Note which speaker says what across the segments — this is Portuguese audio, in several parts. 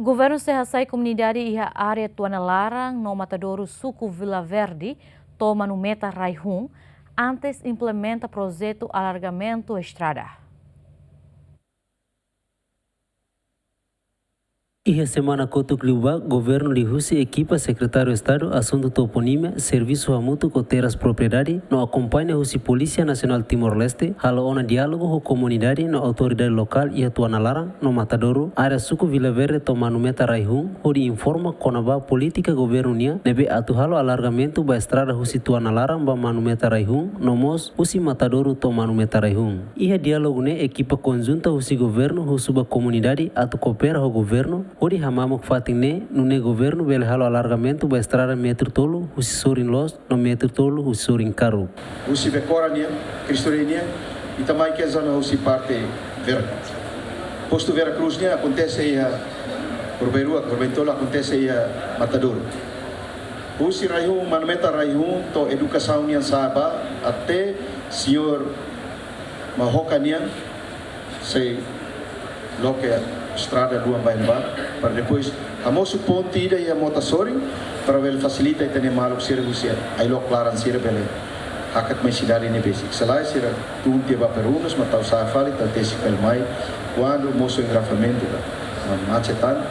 Speaker 1: Governo Serrasai Comunidade e a área Tuana Larang no Matadouro Suco Vila Verde toma no meta Raihun antes implementa projeto alargamento estrada.
Speaker 2: E a semana Cotucliuba, governo de Rússia equipa secretário de Estado, assunto toponímia, serviço a mútuo coteras propriedade, não acompanha a Polícia Nacional Timor-Leste, hala diálogo com a comunidade, na autoridade local e a Tuana Larang, no Matadouro, área Suco Vila Verde toma no meta Raihun, onde informa com a política governo nia, nebe atuhalo alargamento ba estrada Rússia Tuana Larang ba manu meta Raihun, no mos Rússia Matadouro toma no meta Raihun. E a diálogo ne equipa conjunta Rússia governo, Rússia comunidade, atu coopera o governo, onde hamamok fatingne nune governo bel halo alargamento ba estrada metro tolo husi sorin los no metro tolo husi sorin caro.
Speaker 3: Husi becorania, cristorenia e também que a zona husi parte Vera. Posto Vera Cruz ne acontece aí a Corbeirua, Corbentolo acontece aí a Matadouro. Husi Raihun, manumenta Raihun to educação nian saba até senhor Mahokanian sei loke estrada do Ambaimba, para depois a moço ponte ida e a motasoring para ver facilita e ter maluk ser Rússia aí lo claran ser bele hakat mais cidade ne basic salai ser tu te va perunos matau safari tal tesi pelmai quando moço engrafamento macetan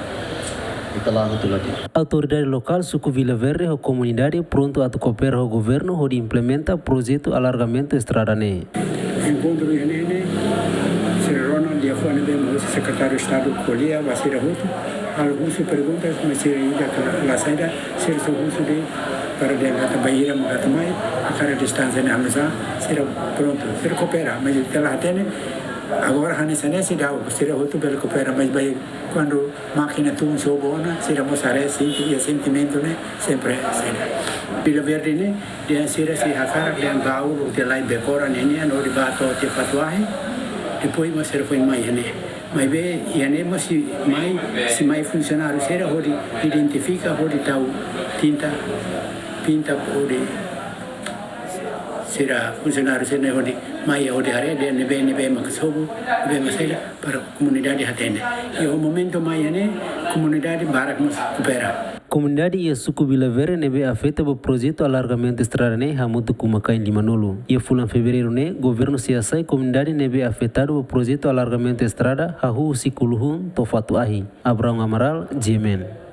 Speaker 3: italah tu lagi.
Speaker 2: Autoridade local Suco Vila Verde a comunidade pronto a cooperar o governo onde implementa projeto alargamento estrada ne.
Speaker 4: Encontro ini dia foi o secretário de Estado colhia a ser russo, alguns perguntas mas se ainda a saída ser russo de para dentro da Bahia também a cara distância na mesa será pronto ser coopera mas ela tem agora a necessidade dá o ser russo para cooperar mas vai quando máquina tu so bona será mostrar e o sentimento né sempre será Vila Verde né dia será se a cara de gaul de lá decora né no ribato de patuahe depois mas será foi mais né mas bem e mas se mais funcionário será onde identifica onde tal tinta pinta onde será funcionário será onde mais onde área de nebe mas sobo nebe mas para a comunidade atende e o momento mais né comunidade barak nos coopera.
Speaker 2: Comunidade e a Suco Vila Verde nebe afeta o projeto alargamento estrada ne hamutu kumakai di Manolo. E a fulan fevereiro ne governo Serrasai comunidade nebe afetado o projeto alargamento estrada hahu sikuluhun tofatu ahi. Abraham Amaral, Jemen.